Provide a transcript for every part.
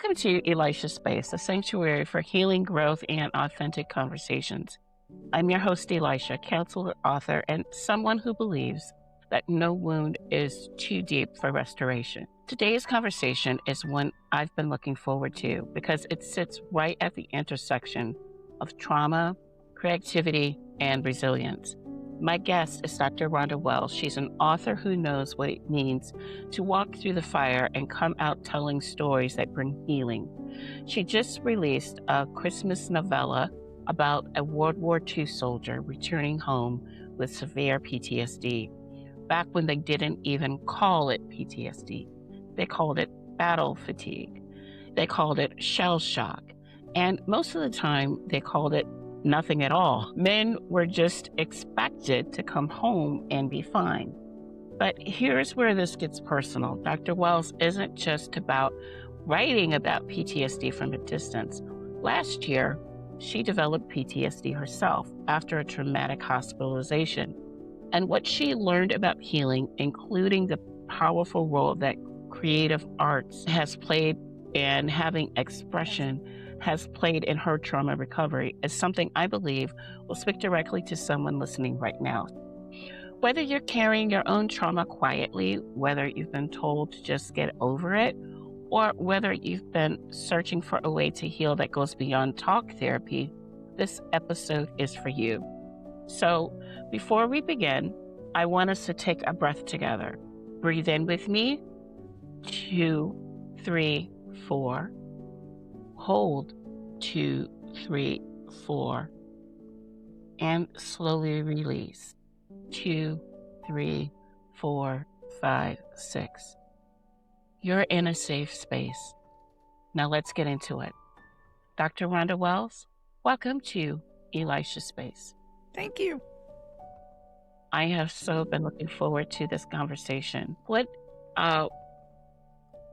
Welcome to Elisha Space, a sanctuary for healing, growth, and authentic conversations. I'm your host, Elisha, counselor, author, and someone who believes that no wound is too deep for restoration. Today's conversation is one I've been looking forward to because it sits right at the intersection of trauma, creativity, and resilience. My guest is Dr. Ronda Wells. She's an author who knows what it means to walk through the fire and come out telling stories that bring healing. She just released a Christmas novella about a World War II soldier returning home with severe PTSD. Back when they didn't even call it PTSD, they called it battle fatigue. They called it shell shock. And most of the time, they called it nothing at all. Men were just expected to come home and be fine. But here's where this gets personal. Dr. Wells isn't just about writing about PTSD from a distance. Last year, she developed PTSD herself after a traumatic hospitalization. And what she learned about healing, including the powerful role that creative arts has played in having expression, has played in her trauma recovery, is something I believe will speak directly to someone listening right now. Whether you're carrying your own trauma quietly, whether you've been told to just get over it, or whether you've been searching for a way to heal that goes beyond talk therapy, this episode is for you. So before we begin, I want us to take a breath together. Breathe in with me. 2, 3, 4. Hold 2, 3, 4. And slowly release 2, 3, 4, 5, 6. You're in a safe space. Now let's get into it. Dr. Ronda Wells, welcome to Elisha Space. Thank you. I have so been looking forward to this conversation.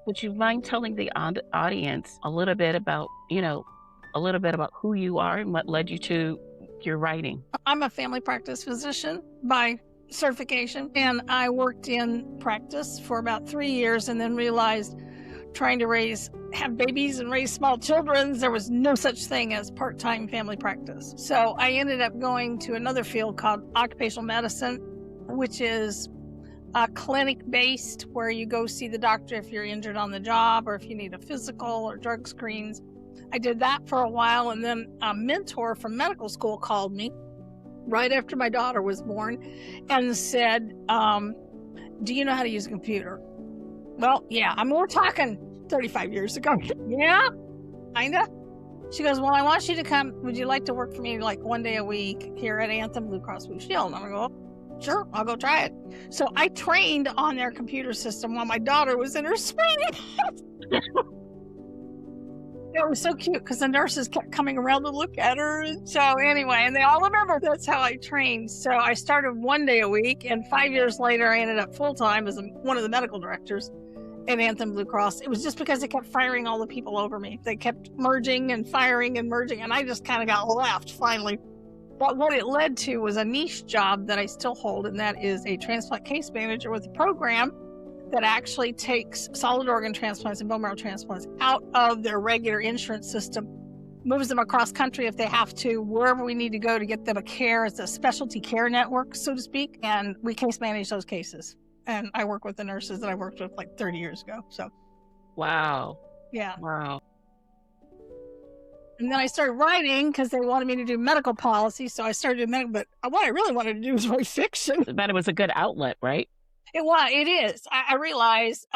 Would you mind telling the audience a little bit about who you are and what led you to your writing? I'm a family practice physician by certification, and I worked in practice for about 3 years and then realized trying to have babies and raise small children, there was no such thing as part-time family practice. So I ended up going to another field called occupational medicine, which is clinic-based, where you go see the doctor if you're injured on the job or if you need a physical or drug screens. I did that for a while, and then a mentor from medical school called me right after my daughter was born and said, do you know how to use a computer? Well, yeah, we're talking 35 years ago. Yeah, kinda. She goes, well, I want you to come. Would you like to work for me like 1 day a week here at Anthem Blue Cross Blue Shield? And I'm going to go, sure, I'll go try it. So I trained on their computer system while my daughter was in her spring. It was so cute because the nurses kept coming around to look at her. So anyway, and they all remember that's how I trained. So I started 1 day a week, and 5 years later, I ended up full-time as one of the medical directors at Anthem Blue Cross. It was just because they kept firing all the people over me. They kept merging and firing and merging, and I just kind of got left finally. But what it led to was a niche job that I still hold, and that is a transplant case manager with a program that actually takes solid organ transplants and bone marrow transplants out of their regular insurance system, moves them across country if they have to, wherever we need to go to get them a care. It's a specialty care network, so to speak, and we case manage those cases. And I work with the nurses that I worked with like 30 years ago. So, wow. Yeah. Wow. And then I started writing because they wanted me to do medical policy. So I started doing medical, but what I really wanted to do was write fiction. But it was a good outlet, right? It is. I realized,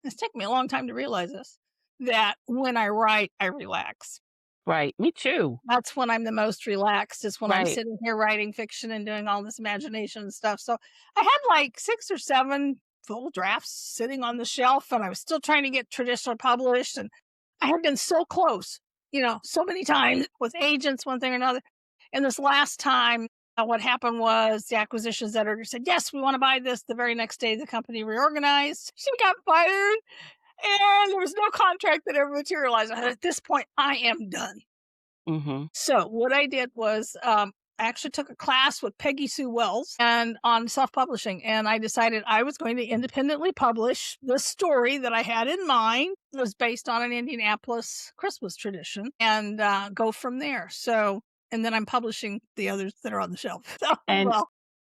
it's taken me a long time to realize this, that when I write, I relax. Right. Me too. That's when I'm the most relaxed, is when I'm Right. sitting here writing fiction and doing all this imagination and stuff. So I had like 6 or 7 full drafts sitting on the shelf, and I was still trying to get traditional published. And I had been so close, so many times with agents, one thing or another. And this last time, what happened was the acquisitions editor said, yes, we want to buy this. The very next day, the company reorganized. She got fired, and there was no contract that ever materialized. At this point, I am done. Mm-hmm. So what I did was I actually took a class with Peggy Sue Wells and on self-publishing, and I decided I was going to independently publish the story that I had in mind. It was based on an Indianapolis Christmas tradition, and go from there. So, and then I'm publishing the others that are on the shelf. So, And well,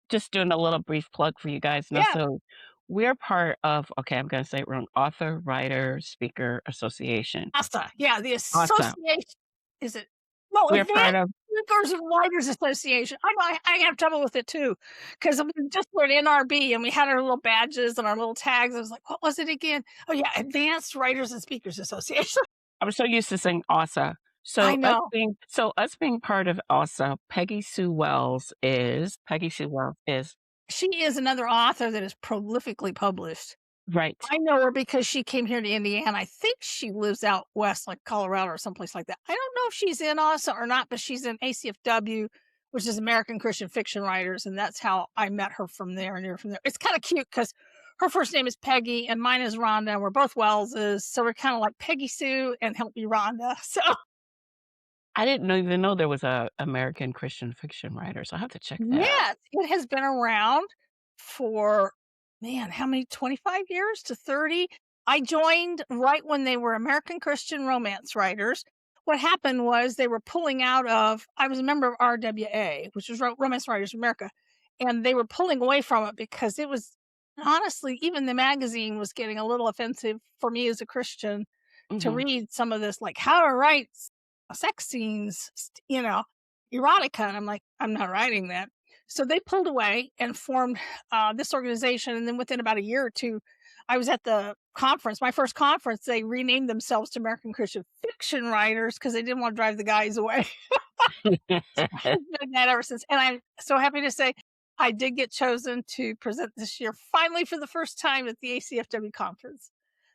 just doing a little brief plug for you guys now. yeah, So we're part of, okay, I'm going to say it wrong, Author Writer Speaker Association. ASA, yeah, the Awesome. association. Is it? No, We're Advanced part of, Speakers and Writers Association. I have trouble with it too, because we just were at NRB and we had our little badges and our little tags. I was like, what was it again? Oh yeah, Advanced Writers and Speakers Association. I'm so used to saying ASA. I So know. us being part of ASA, Peggy Sue Wells is She is another author that is prolifically published. right. I know her because she came here to Indiana. I think she lives out west, like Colorado or someplace like that. I don't know if she's in ASA or not, but she's in ACFW, which is American Christian Fiction Writers, and that's how I met her from there and here from there. It's kind of cute because her first name is Peggy and mine is Rhonda, and we're both Wellses, so we're kind of like Peggy Sue and Help Me Rhonda. So I didn't even know there was a American Christian fiction writer, so I have to check that out. yes, it has been around for, man, how many? 25 years to 30? I joined right when they were American Christian Romance Writers. What happened was they were pulling out of, I was a member of RWA, which was Romance Writers of America, and they were pulling away from it because it was, honestly, even the magazine was getting a little offensive for me as a Christian to Mhm. read some of this, like how to write sex scenes, erotica. And I'm like, I'm not writing that. So they pulled away and formed this organization. And then within about a year or two, I was at the conference, my first conference. They renamed themselves to American Christian Fiction Writers because they didn't want to drive the guys away. I've done that ever since. And I'm so happy to say I did get chosen to present this year, finally for the first time at the ACFW conference.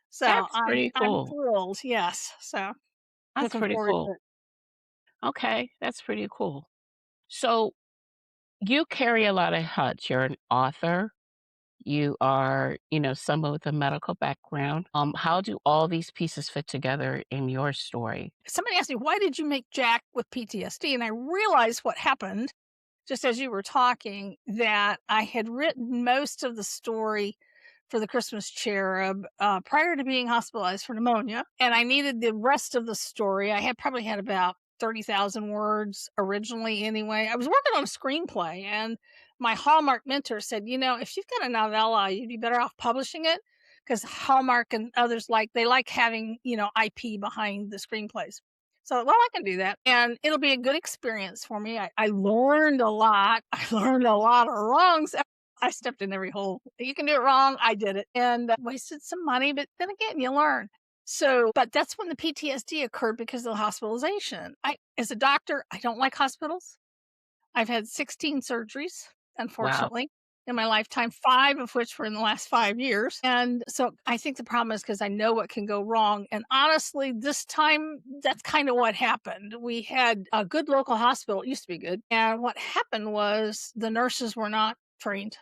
So That's I'm pretty I'm cool. thrilled. Yes. So That's looking pretty forward to cool. it. Okay, that's pretty cool. So you carry a lot of hats. You're an author. You are, someone with a medical background. How do all these pieces fit together in your story? Somebody asked me, why did you make Jack with PTSD? And I realized what happened just as you were talking, that I had written most of the story for the Christmas Cherub prior to being hospitalized for pneumonia. And I needed the rest of the story. I had probably had about 30,000 words originally anyway. I was working on a screenplay, and my Hallmark mentor said, if you've got a novella, you'd be better off publishing it because Hallmark and others they like having, IP behind the screenplays. So, well, I can do that. And it'll be a good experience for me. I learned a lot. I learned a lot of wrongs. I stepped in every hole. You can do it wrong. I did it and wasted some money. But then again, you learn. So, but that's when the PTSD occurred because of the hospitalization. As a doctor, I don't like hospitals. I've had 16 surgeries, Wow. unfortunately, in my lifetime, 5 of which were in the last 5 years. And so I think the problem is because I know what can go wrong. And honestly, this time, that's kind of what happened. We had a good local hospital. It used to be good. And what happened was the nurses were not trained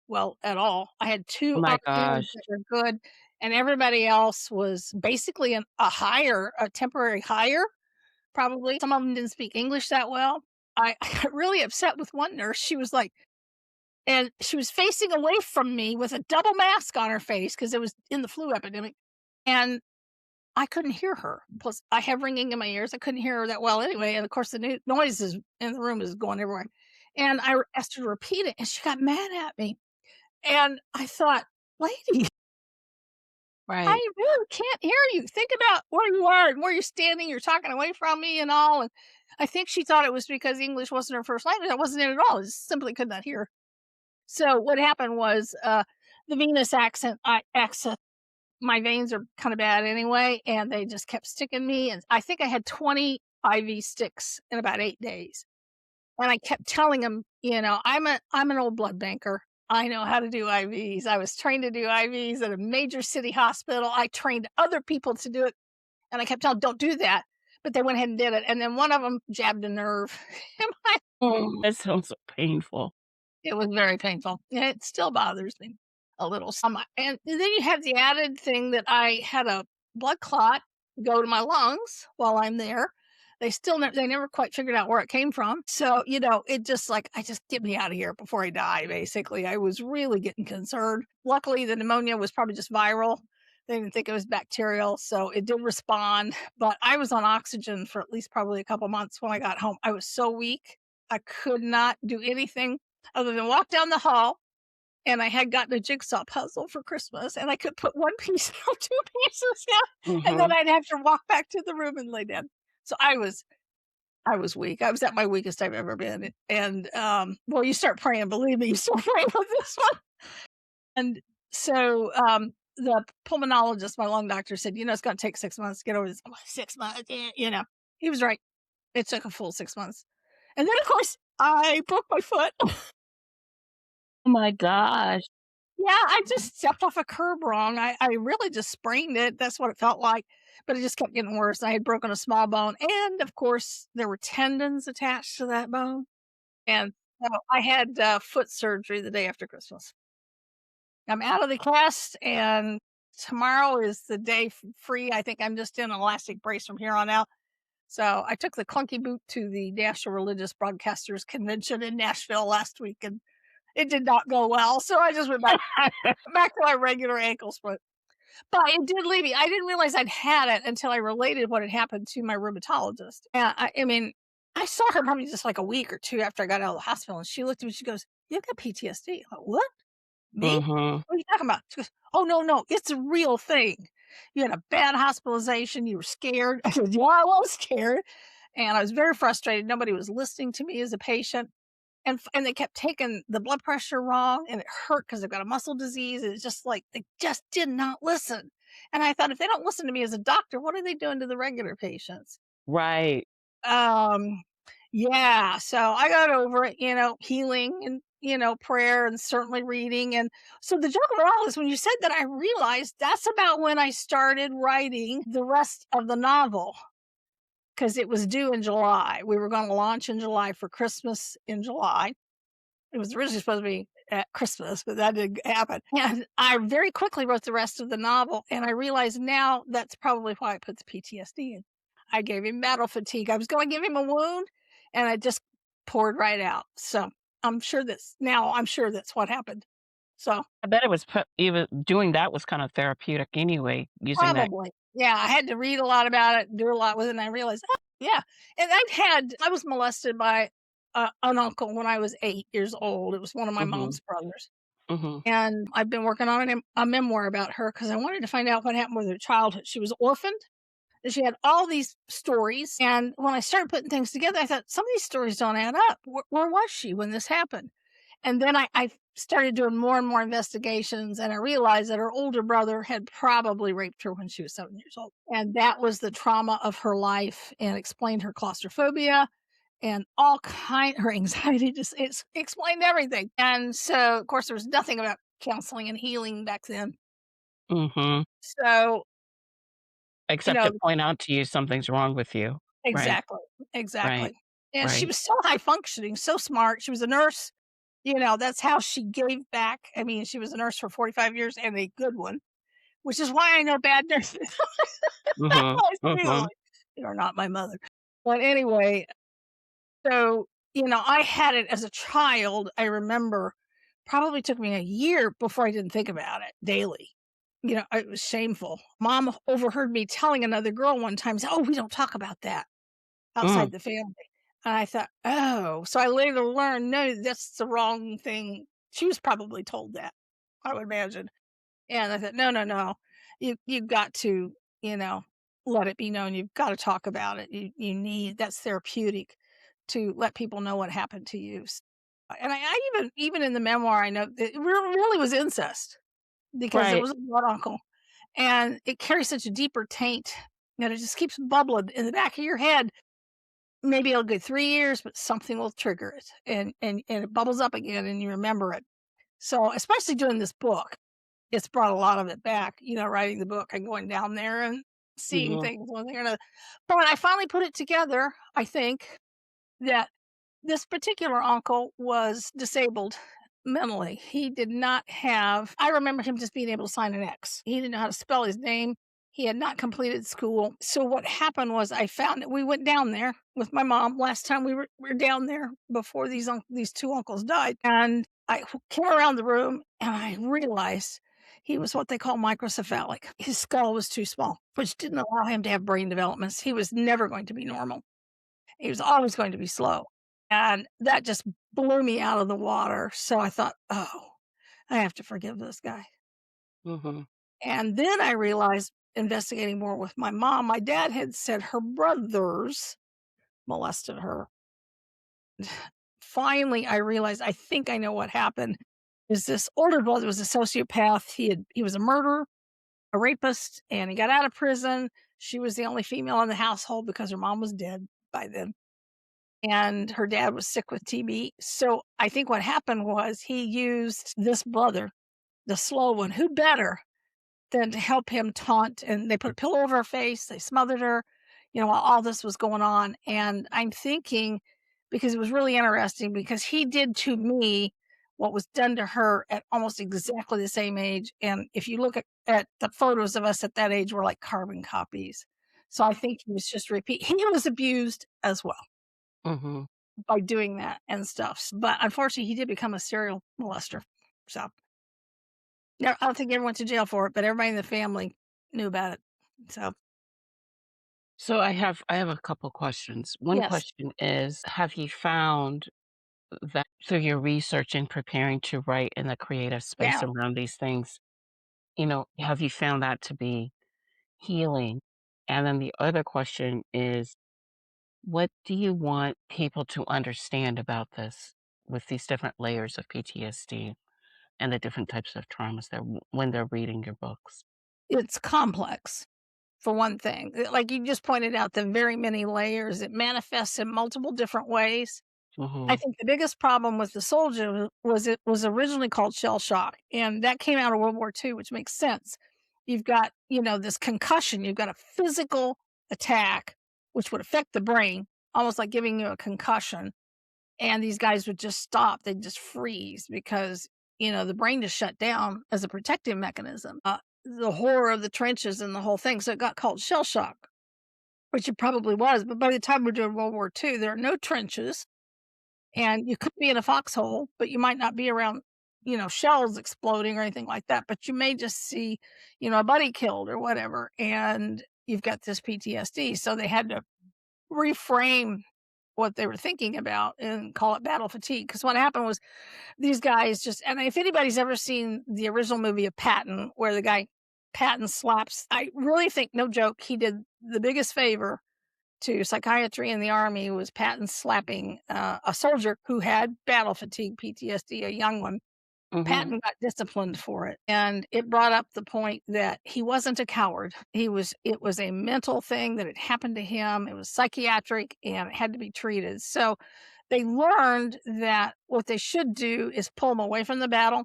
well at all. I had Oh 2 my RNs gosh. that were good, and everybody else was basically a temporary hire. Probably. Some of them didn't speak English that well. I got really upset with one nurse. She was like, and she was facing away from me with a double mask on her face because it was in the flu epidemic. And I couldn't hear her. Plus, I have ringing in my ears. I couldn't hear her that well anyway. And of course, the noise is in the room is going everywhere. And I asked her to repeat it, and she got mad at me. And I thought, lady, I Right. really can't hear you. Think about where you are and where you're standing. You're talking away from me and all. And I think she thought it was because English wasn't her first language. That wasn't it at all. I just simply could not hear. So what happened was the venous accent. My veins are kind of bad anyway, and they just kept sticking me. And I think I had 20 IV sticks in about 8 days. And I kept telling him, I'm an old blood banker. I know how to do IVs. I was trained to do IVs at a major city hospital. I trained other people to do it. And I kept telling them, don't do that. But they went ahead and did it. And then one of them jabbed a nerve in my. That sounds so painful. It was very painful. And it still bothers me a little. And then you have the added thing that I had a blood clot go to my lungs while I'm there. they never quite figured out where it came from. So, it just like, I just get me out of here before I die, basically. I was really getting concerned. Luckily, the pneumonia was probably just viral. They didn't think it was bacterial, so it did respond. But I was on oxygen for at least probably a couple months when I got home. I was so weak. I could not do anything other than walk down the hall. And I had gotten a jigsaw puzzle for Christmas, and I could put one piece or two pieces in, and then Mhm. I'd have to walk back to the room and lay down. So I was weak. I was at my weakest I've ever been. And well, you start praying, believe me, you start praying with this one. And so the pulmonologist, my lung doctor, said, it's going to take 6 months to get over this. I'm like, 6 months, yeah. He was right. It took a full 6 months. And then, of course, I broke my foot. Oh my gosh. Yeah, I just stepped off a curb wrong. I really just sprained it. That's what it felt like. But it just kept getting worse. I had broken a small bone. And of course, there were tendons attached to that bone. And so I had foot surgery the day after Christmas. I'm out of the cast, and tomorrow is the day free. I think I'm just in an elastic brace from here on out. So I took the clunky boot to the National Religious Broadcasters Convention in Nashville last week, and it did not go well. So I just went back to my regular ankle splint. But it did leave me. I didn't realize I'd had it until I related what had happened to my rheumatologist. And I mean, I saw her probably just like a week or two after I got out of the hospital, and she looked at me. She goes, "You've got PTSD." I'm like, "What? Me? Mhm. What are you talking about?" She goes, "Oh no, it's a real thing. You had a bad hospitalization. You were scared." I said, "Yeah, I was scared," and I was very frustrated. Nobody was listening to me as a patient. And they kept taking the blood pressure wrong, and it hurt because 'cause they've got a muscle disease. It's just like they just did not listen. And I thought, if they don't listen to me as a doctor, what are they doing to the regular patients? Right. Um, yeah, so I got over it, healing and, prayer and certainly reading. And so the joke of it all is, when you said that, I realized that's about when I started writing the rest of the novel, because it was due in July. We were gonna launch in July for Christmas in July. It was originally supposed to be at Christmas, but that didn't happen. And I very quickly wrote the rest of the novel, and I realize now that's probably why I put the PTSD in. I gave him battle fatigue. I was going to give him a wound, and I just poured right out. So I'm sure that's what happened. So I bet it was even doing that was kind of therapeutic anyway, using that. probably, yeah, I had to read a lot about it, do a lot with it, and I realized, oh, yeah. And I was molested by an uncle when I was 8 years old. It was one of my Mhm. mom's brothers. Mhm. And I've been working on a memoir about her because I wanted to find out what happened with her childhood. She was orphaned, and she had all these stories. And when I started putting things together, I thought, some of these stories don't add up. Where was she when this happened? And then I started doing more and more investigations, and I realized that her older brother had probably raped her when she was 7 years old. And that was the trauma of her life, and explained her claustrophobia and her anxiety. Just it's explained everything. And so, of course, there was nothing about counseling and healing back then. Mhm. So, you Except know to point out to you something's wrong with you. Right. exactly, Right. exactly. And she Right. was so high functioning, so smart. She was a nurse. That's how she gave back. I mean, she was a nurse for 45 years, and a good one, which is why I know bad nurses. Mhm. Mhm. You're not my mother. But anyway, so, I had it as a child. I remember probably took me a year before I didn't think about it daily. It was shameful. Mom overheard me telling another girl one time, "Oh, we don't talk about that outside Mm. the family." And I thought, "Oh." So I later learned, no, that's the wrong thing. She was probably told that, I would imagine. And I thought, "No, no, no. You've got to, you know, let it be known. You've got to talk about it. You need that's therapeutic to let people know what happened to you." And I even in the memoir, I know that it really was incest, because it Right. was a blood uncle, and it carries such a deeper taint that it just keeps bubbling in the back of your head. Maybe it'll go 3 years, but something will trigger it, and it bubbles up again, and you remember it. So, especially doing this book, it's brought a lot of it back, writing the book and going down there and seeing Mhm. things one thing or another. But when I finally put it together, I think that this particular uncle was disabled mentally. He did not have I remember him just being able to sign an X. He didn't know how to spell his name. He had not completed school. So what happened was I found we went down there with my mom last time we were down there before these two uncles died. And I came around the room and I realized he was what they call microcephalic. His skull was too small, which didn't allow him to have brain developments. He was never going to be normal. He was always going to be slow. And that just blew me out of the water. So I thought, oh, I have to forgive this guy. Mm-hmm. And then I realized, investigating more with my mom, my dad had said her brothers molested her. Finally, I realized I think I know what happened. Is this older brother was a sociopath. He was a murderer, a rapist, and he got out of prison. She was the only female in the household because her mom was dead by then. And her dad was sick with TB. So I think what happened was he used this brother, the slow one, who better than to help him taunt, and they put a pillow over her face, they smothered her, while all this was going on, and I'm thinking because it was really interesting because he did to me what was done to her at almost exactly the same age, and if you look at the photos of us at that age, we're like carbon copies. So I think he was just he was abused as well Mm-hmm. by doing that and stuff, but unfortunately, he did become a serial molester, so yeah, I don't think he ever went to jail for it, but everybody in the family knew about it. So, So I have a couple questions. One yes. question is, have you found that through your research and preparing to write in the creative space Yeah. around these things, have you found that to be healing? And then the other question is, what do you want people to understand about this with these different layers of PTSD and the different types of traumas when they're reading your books? It's complex, for one thing. Like you just pointed out, the very many layers. It manifests in multiple different ways. I Mm-hmm. think the biggest problem with the soldier was it was originally called shell shock, and that came out of World War II, which makes sense. You've got, this concussion, you've got a physical attack, which would affect the brain, almost like giving you a concussion. And these guys would just stop. They'd just freeze because, the brain just shut down as a protective mechanism. The horror of the trenches and the whole thing. So it got called shell shock, which it probably was. But by the time we're doing World War II, there are no trenches. And you could be in a foxhole, but you might not be around, shells exploding or anything like that. But you may just see, a buddy killed or whatever. And you've got this PTSD. So they had to reframe what they were thinking about and call it battle fatigue. Because what happened was these guys just, and if anybody's ever seen the original movie of Patton, where the guy Patton slaps, I really think, no joke, he did the biggest favor to psychiatry in the army was Patton slapping a soldier who had battle fatigue PTSD, a young one. Mm-hmm. Patton got disciplined for it, and it brought up the point that he wasn't a coward. It was a mental thing that had happened to him. It was psychiatric and it had to be treated. So they learned that what they should do is pull him away from the battle.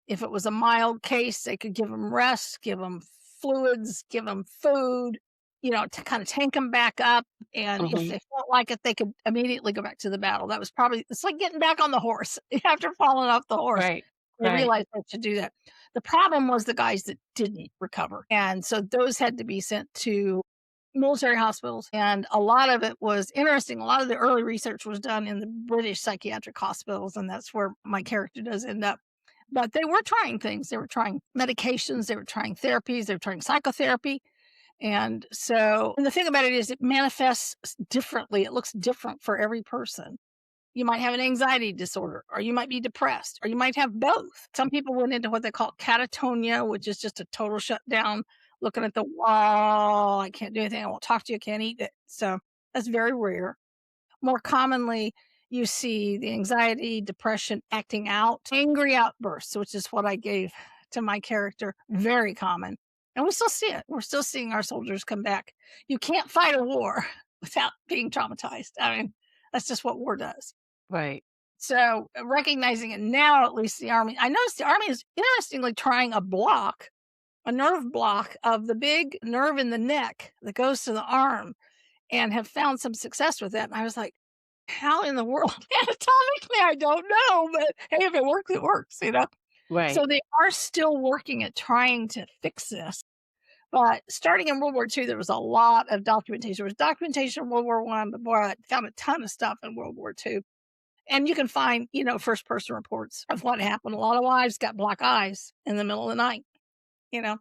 If it was a mild case, they could give him rest, give him fluids, give him food, to kind of tank him back up. And if Mm-hmm. they felt like it, they could immediately go back to the battle. That was probably, it's like getting back on the horse after falling off the horse. Right. They Right. realized they should do that. The problem was the guys that didn't recover. And so those had to be sent to military hospitals. And a lot of it was interesting. A lot of the early research was done in the British psychiatric hospitals. And that's where my character does end up. But they were trying things. They were trying medications, they were trying therapies, they were trying psychotherapy. And so, and the thing about it is it manifests differently. It looks different for every person. You might have an anxiety disorder, or you might be depressed, or you might have both. Some people went into what they call catatonia, which is just a total shutdown, looking at the wall. I can't do anything. I won't talk to you. I can't eat it. So that's very rare. More commonly, you see the anxiety, depression acting out, angry outbursts, which is what I gave to my character. Very common. And we still see it. We're still seeing our soldiers come back. You can't fight a war without being traumatized. I mean, that's just what war does. Right. So recognizing it now, at least the Army, I noticed the Army is interestingly trying a nerve block of the big nerve in the neck that goes to the arm, and have found some success with that. And I was like, how in the world? Anatomically, I don't know, but hey, if it works, it works. Right. So they are still working at trying to fix this. But starting in World War II, there was a lot of documentation. There was documentation in World War I, but boy, I found a ton of stuff in World War II. And you can find, first person reports of what happened. A lot of wives got black eyes in the middle of the night, you know.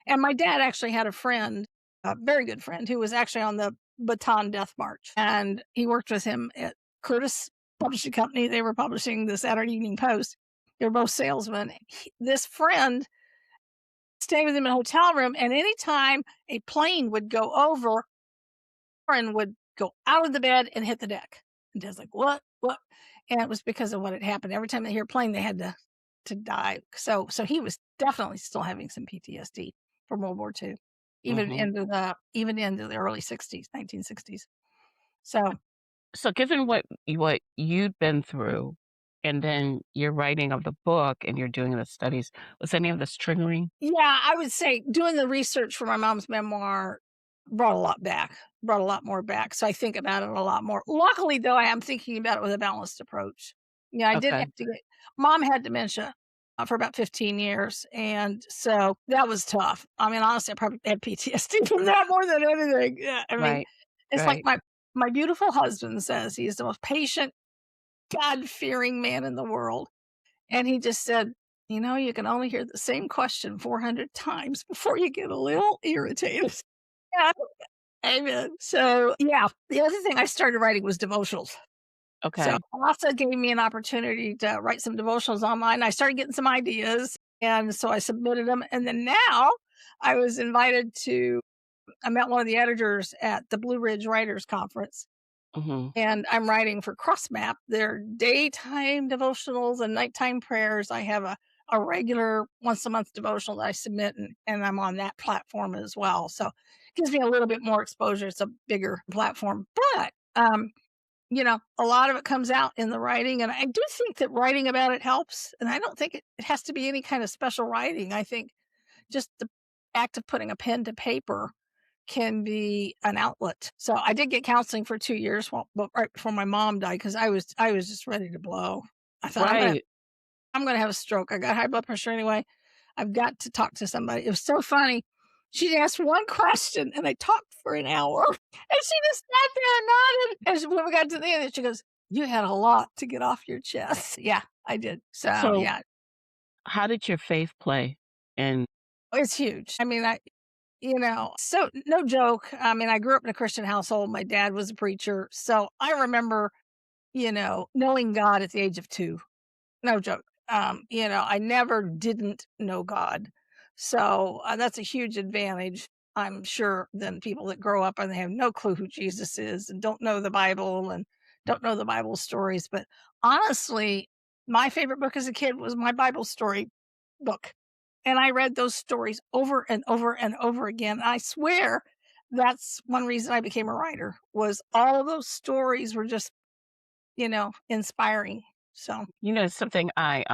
And my dad actually had a friend, a very good friend, who was actually on the Bataan Death March. And he worked with him at Curtis Publishing Company. They were publishing the Saturday Evening Post. They were both salesmen. This friend stayed with him in a hotel room, and anytime a plane would go over, and would go out of the bed and hit the deck. And Dad's like, "What? What?" And it was because of what had happened. Every time they hear a plane, they had to dive. So he was definitely still having some PTSD from World War II, Hmm. even into the early 60s, 1960s. So So, given what you'd been through, and then you're writing of the book and you're doing the studies, was any of this triggering? yeah, I would say doing the research for my mom's memoir brought a lot back, brought a lot more back. So I think about it a lot more. Luckily, though, I am thinking about it with a balanced approach. Yeah, I did Okay, have to get mom had dementia for about 15 years. And so that was tough. I mean, honestly, I probably had PTSD from that more than anything. Yeah. I mean, right, it's like right. my beautiful husband says he's the most patient, God fearing man in the world. And he just said, you can only hear the same question 400 times before you get a little irritated. Yeah, amen. So, yeah, the other thing I started writing was devotionals. So, Okay. also gave me an opportunity to write some devotionals online. I started getting some ideas, and so I submitted them. And then now I was invited to I met one of the editors at the Blue Ridge Writers Conference, Hmm. and I'm writing for CrossMap. They're daytime devotionals and nighttime prayers. I have a regular once a month devotional that I submit, and I'm on that platform as well. So it gives me a little bit more exposure. It's a bigger platform. But a lot of it comes out in the writing. And I do think that writing about it helps. And I don't think it has to be any kind of special writing. I think just the act of putting a pen to paper can be an outlet. So I did get counseling for 2 years, but right before my mom died, because I was just ready to blow. I thought Right. I'm gonna have a stroke. I got high blood pressure anyway. I've got to talk to somebody. It was so funny. She asked one question and I talked for an hour. And she just sat there and nodded. And when we got to the end, she goes, "You had a lot to get off your chest." Yeah, I did. So So, yeah, how did your faith play? And it's huge. I mean, so no joke. I mean, I grew up in a Christian household. My dad was a preacher. So I remember, knowing God at the age of 2. No joke. I never didn't know God. So that's a huge advantage, I'm sure, than people that grow up and they have no clue who Jesus is and don't know the Bible and don't know the Bible stories. But honestly, my favorite book as a kid was my Bible story book. And I read those stories over and over and over again. I swear that's one reason I became a writer was all of those stories were just, inspiring. So something I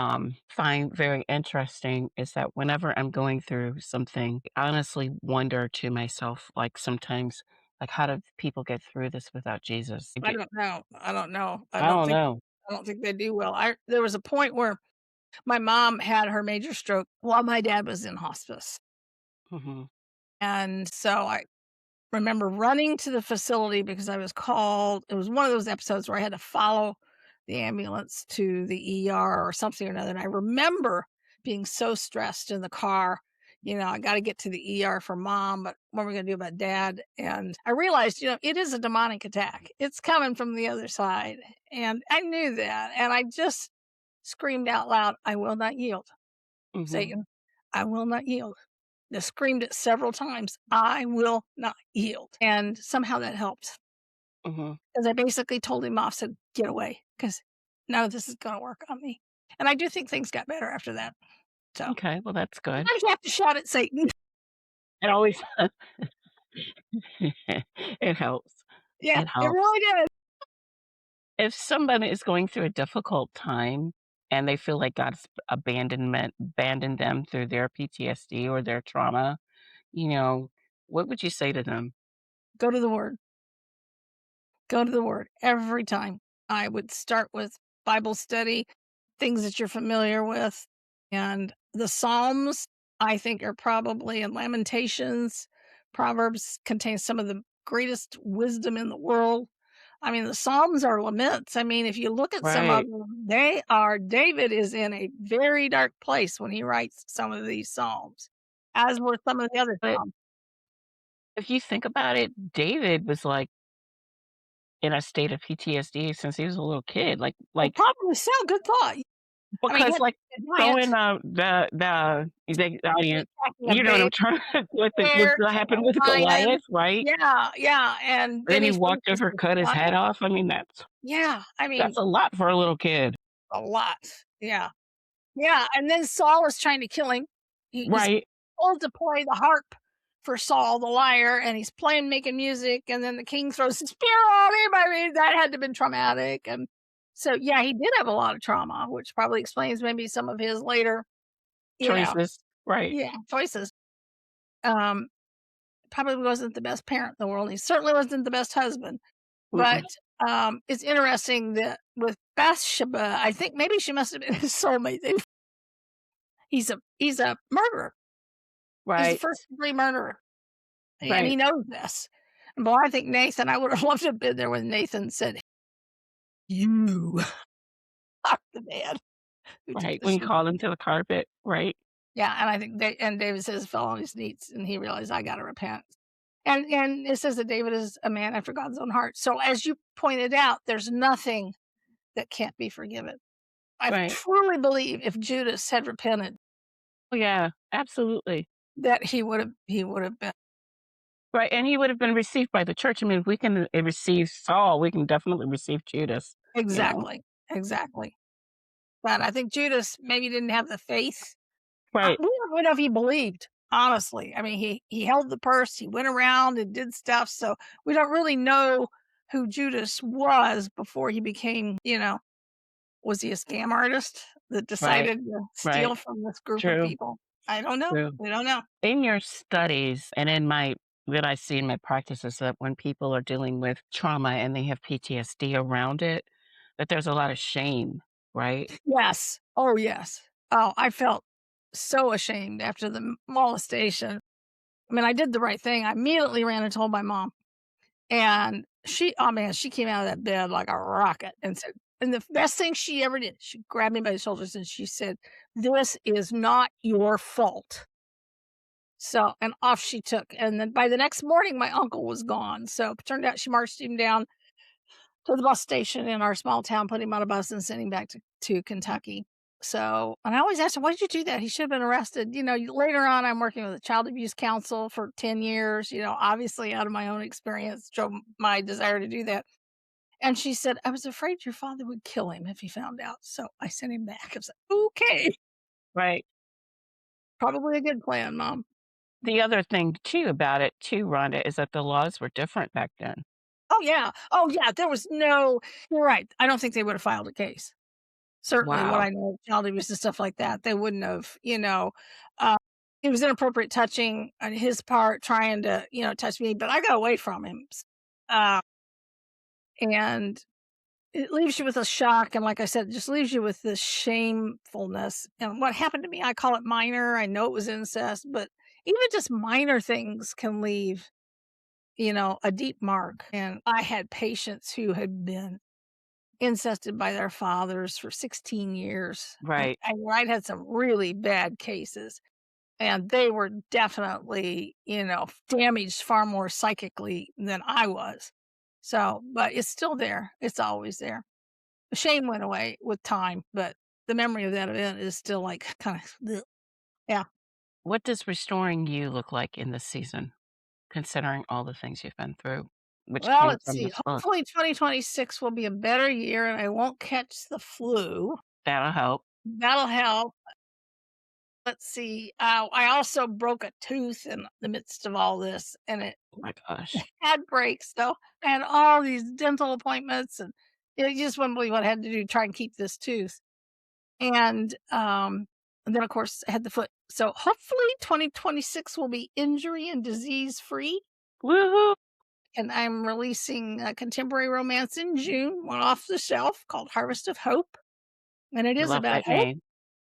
find very interesting is that whenever I'm going through something, I honestly wonder to myself, like sometimes, like how do people get through this without Jesus? I don't know. I don't know. I don't know. I don't think they do well. There was a point where my mom had her major stroke while my dad was in hospice. Hmm. And so I remember running to the facility because I was called. It was one of those episodes where I had to follow the ambulance to the ER or something or another. And I remember being so stressed in the car. I got to get to the ER for mom, but what are we going to do about dad? And I realized, it is a demonic attack. It's coming from the other side. And I knew that. And I just screamed out loud, "I will not yield. Hmm. Satan, I will not yield." I screamed it several times. I will not yield. And somehow that helped Hmm. because I basically told him off, said, "Get away," because none of this is going to work on me. And I do think things got better after that. So Okay, well that's good. sometimes you have to shout at Satan. It always it helps. Yeah, It it helps. really did. If somebody is going through a difficult time and they feel like God's abandoned them through their PTSD or their trauma, you know, what would you say to them? Go to the word. Go to the word every time. I would start with Bible study, things that you're familiar with, and the Psalms. I think are probably in Lamentations. Proverbs contain some of the greatest wisdom in the world. I mean, the Psalms are laments. I mean, if you look at some of Right. them, they are David is in a very dark place when he writes some of these Psalms, as were some of the other But Psalms. if you think about it, David was, like, in a state of PTSD since he was a little kid, Well, probably so, good thought. I mean, he because, had like, a throwing giant the audience, attacking a you know what bear, I'm trying with bear, what happened with a lion. Goliath, right? Yeah, yeah, and Then then he he walked faces over, the cut his head giant. off. I mean, Yeah, I that's mean, a lot for a little kid. a lot. Yeah. Yeah, and then Saul is trying to kill him. He's Right, told to play the harp for Saul the liar, and he's playing, making music, and then the king throws his spear on him. I mean, that had to have been traumatic. And so, yeah, he did have a lot of trauma, which probably explains maybe some of his later, you know, choices. Right. yeah, choices. Um, Probably wasn't the best parent in the world. He certainly wasn't the best husband. But Mm-mm. it's interesting that with Bathsheba, I think maybe she must have been his soulmate. He's a murderer. He's a Right, first-degree murderer, and he right, knows this. And boy, I think Nathan I would have loved to have been there when Nathan said, "You are the man who took right. the When you sheep." call him to the carpet, right, Yeah, and I think David says fell on his knees, and he realized, "I gotta repent." And it says that David is a man after God's own heart. So as you pointed out, there's nothing that can't be forgiven. I right. truly believe if Judas had repented, Oh, yeah, absolutely. that he would have been. Right, and he would have been received by the church. I mean, if we can, receive Saul, we can definitely receive Judas, you know? Exactly, exactly. But I think Judas maybe didn't have the faith. Right, We don't really know if he believed, honestly. I mean, he held the purse, he went around and did stuff, so we don't really know who Judas was before he became, was he a scam artist that right, decided to right. steal from this group of True, people? I don't know. true. We don't know. In your studies and in my what I see in my practice is that when people are dealing with trauma and they have PTSD around it, that there's a lot of shame, right? Yes. Oh, yes. Oh, I felt so ashamed after the molestation. I mean, I did the right thing. I immediately ran and told my mom. And oh man, she came out of that bed like a rocket and said, and the best thing she ever did, she grabbed me by the shoulders and she said, "This is not your fault." So, and off she took. And then by the next morning, my uncle was gone. So it turned out she marched him down to the bus station in our small town, put him on a bus and sent him back to Kentucky. So, and I always asked him, why did you do that? He should have been arrested. Later on, I'm working with a child abuse counsel for 10 years, obviously out of my own experience, drove my desire to do that. And she said, I was afraid your father would kill him if he found out. So I sent him back. I was like, okay, Right. probably a good plan, mom. The other thing too about it too, Rhonda, is that the laws were different back then. Oh, yeah. Oh, yeah. You're right. I don't think they would have filed a case. Certainly what Wow. I know of child abuse and stuff like that, they wouldn't have, uh, it was inappropriate touching on his part, trying to, touch me, but I got away from him. Uh, and it leaves you with a shock, and like I said, it just leaves you with this shamefulness, and what happened to me, I call it minor, I know it was incest, but even just minor things can leave, a deep mark, and I had patients who had been incested by their fathers for 16 years. Right. I'd had some really bad cases, and they were definitely, damaged far more psychically than I was. So, but it's still there. It's always there. The shame went away with time, but the memory of that event is still like kind of, yeah. What does restoring you look like in this season, considering all the things you've been through, which Well, came let's from see. this book? Hopefully 2026 will be a better year and I won't catch the flu. That'll help. That'll help. Let's see, I also broke a tooth in the midst of all this, and it Oh my gosh. had breaks, so I had all these dental appointments, and you just wouldn't believe what I had to do to try and keep this tooth, and then, of course, I had the foot. So, hopefully, 2026 will be injury and disease free, Woohoo! and I'm releasing a contemporary romance in June, one off the shelf called Harvest of Hope, and it is Love about that hope. name.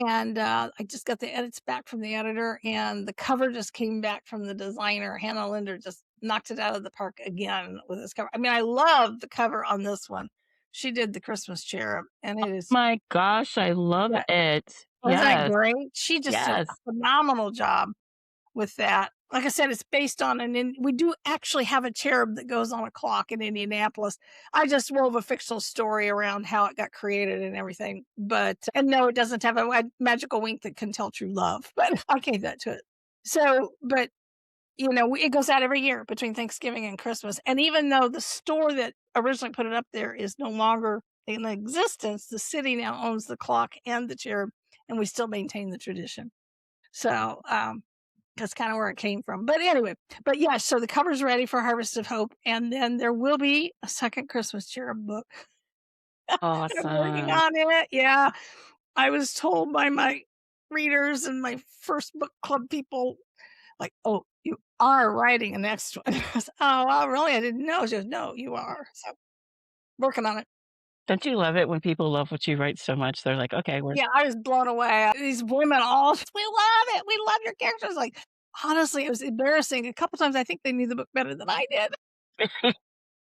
And I just got the edits back from the editor, and the cover just came back from the designer. Hannah Linder just knocked it out of the park again with this cover. I mean, I love the cover on this one. She did the Christmas cherub, and it is, My gosh, I love yeah, it. wasn't that Yes, great? She just did a yes. phenomenal job with that. Like I said, it's based on we do actually have a cherub that goes on a clock in Indianapolis. I just wove a fictional story around how it got created and everything. But and no, it doesn't have a magical wink that can tell true love, but I gave that to it. So, but it goes out every year between Thanksgiving and Christmas. And even though the store that originally put it up there is no longer in existence, the city now owns the clock and the cherub, and we still maintain the tradition. So, that's kinda where it came from. But anyway, but yeah, so the cover's ready for Harvest of Hope, and then there will be a second Christmas cherub book. I'm working Awesome. on it. Yeah. I was told by my readers and my first book club people, like, "Oh, you are writing a next one." I was, "Oh, wow, really? I didn't know." She goes, "No, you are." So, working on it. Don't you love it when people love what you write so much? They're like, "Okay, we're." Yeah, I was blown away. These women all, "We love it. We love your characters." Like, honestly, it was embarrassing. A couple times I think they knew the book better than I did.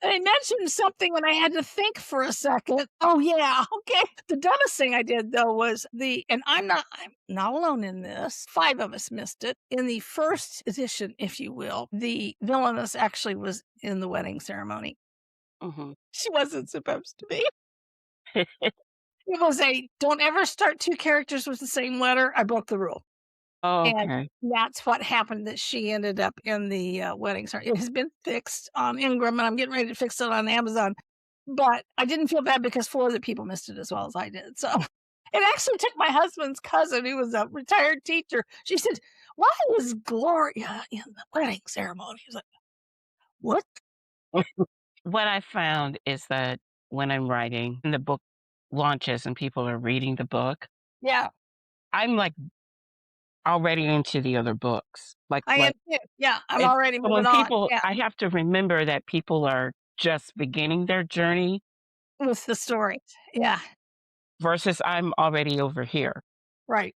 They mentioned something when I had to think for a second. Oh, yeah, okay. The dumbest thing I did, though, was and I'm not alone in this. 5 of us missed it. In the first edition, if you will, the villainess actually was in the wedding ceremony. Mhm. She wasn't supposed to be. It was don't ever start 2 characters with the same letter. I broke the rule. And Okay. that's what happened, that she ended up in the, wedding ceremony. It has been fixed on Ingram, and I'm getting ready to fix it on Amazon, but I didn't feel bad because 4 other people missed it as well as I did, so it actually took my husband's cousin, who was a retired teacher. She said, "Why was Gloria in the wedding ceremony?" He was like, "What?" What I found is that when I'm writing and the book launches and people are reading the book, Yeah, I'm, like, already into the other books. I am too. Yeah, I'm It's already so moving when on. people Yeah, I have to remember that people are just beginning their journey with the story. Yeah, versus I'm already over here. right.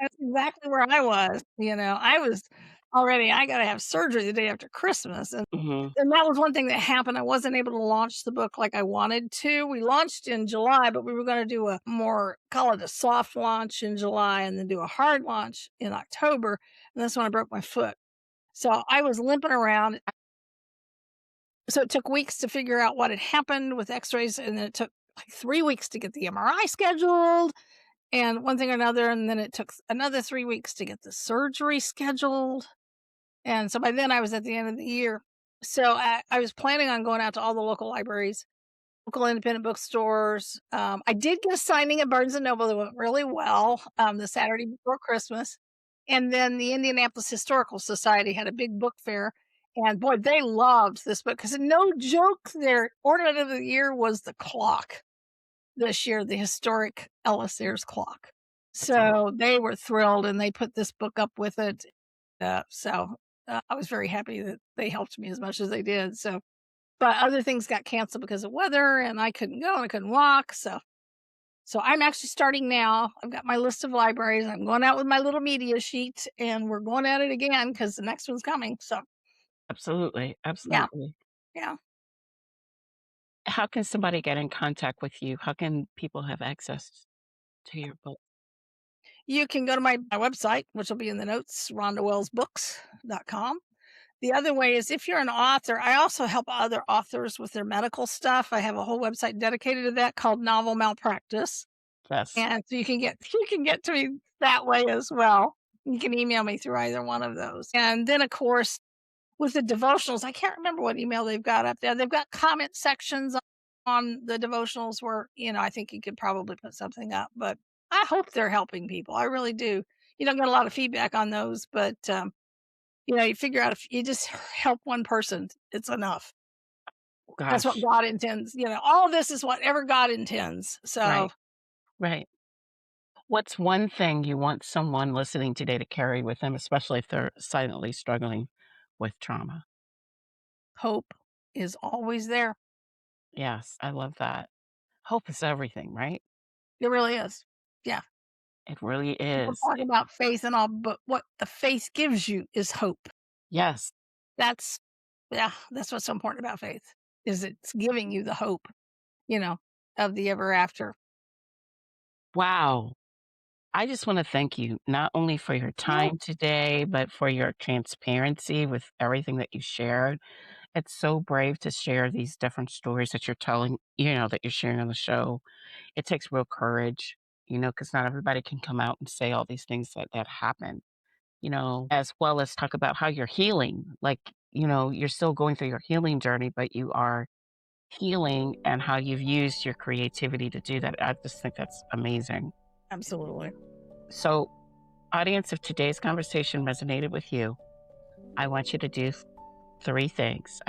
That's exactly where I was, I was already, I gotta have surgery the day after Christmas, and Mhm. that was one thing that happened. I wasn't able to launch the book like I wanted to. We launched in July, but we were gonna do a more, call it a soft launch in July and then do a hard launch in October, and that's when I broke my foot. So I was limping around. So it took weeks to figure out what had happened with X-rays, and then it took like 3 weeks to get the MRI scheduled, and one thing or another, and then it took another 3 weeks to get the surgery scheduled, and so by then I was at the end of the year. So I was planning on going out to all the local libraries, local independent bookstores. I did get a signing at Barnes& and Noble that went really well, the Saturday before Christmas, and then the Indianapolis Historical Society had a big book fair, and boy, they loved this book because, no joke, their ornament of the year was the clock this year, the historic Ellis Ayres clock. That's all. So they were thrilled, and they put this book up with it. I was very happy that they helped me as much as they did. So, but other things got canceled because of weather, and I couldn't go and I couldn't walk. So I'm actually starting now. I've got my list of libraries. I'm going out with my little media sheet, and we're going at it again because the next one's coming. So Absolutely, yeah, absolutely. yeah. How can somebody get in contact with you? How can people have access to your book? You can go to my website, which will be in the notes, rondawellsbooks.com. The other way is, if you're an author, I also help other authors with their medical stuff. I have a whole website dedicated to that called Novel Malpractice. Yes. And so you can get to me that way as well. You can email me through either one of those. And then, of course, with the devotionals, I can't remember what email they've got up there. They've got comment sections on the devotionals where, I think you could probably put something up, but I hope they're helping people. I really do. You don't get a lot of feedback on those, but you figure out, if you just help one person, it's enough. That's what Gosh. God intends. All of this is whatever God intends. So Right, right. What's one thing you want someone listening today to carry with them, especially if they're silently struggling with trauma? hope is always there. Yes, I love that. Hope is everything, right? It really is. Yeah. It really People is. talk about faith and all, but what the faith gives you is hope. Yes. That's yeah, that's what's so important about faith, is it's giving you the hope, you know, of the ever after. Wow. I just want to thank you not only for your Yeah, time today, but for your transparency with everything that you shared. It's so brave to share these different stories that you're telling, that you're sharing on the show. It takes real courage, because not everybody can come out and say all these things that happen, as well as talk about how you're healing. Like, you're still going through your healing journey, but you are healing and how you've used your creativity to do that. I just think that's amazing. absolutely. So, audience, if today's conversation resonated with you, I want you to do three things.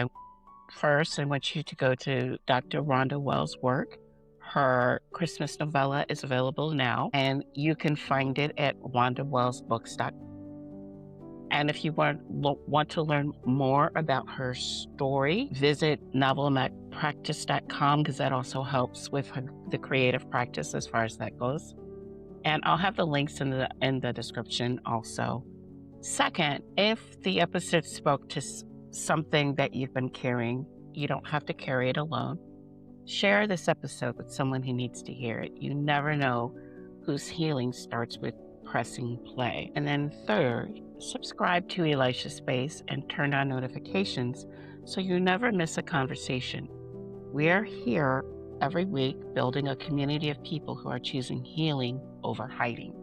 First, I want you to go to Dr. Ronda Wells' work. Her Christmas novella is available now, and you can find it at wandawellsbooks.com. And if you want to learn more about her story, visit novelmalpractice.com because that also helps with the creative practice as far as that goes. And I'll have the links in the description also. Second, if the episode spoke to something that you've been carrying, you don't have to carry it alone. Share this episode with someone who needs to hear it. You never know whose healing starts with pressing play. And then third, subscribe to Elisha Space and turn on notifications so you never miss a conversation. We're here every week building a community of people who are choosing healing over hiding.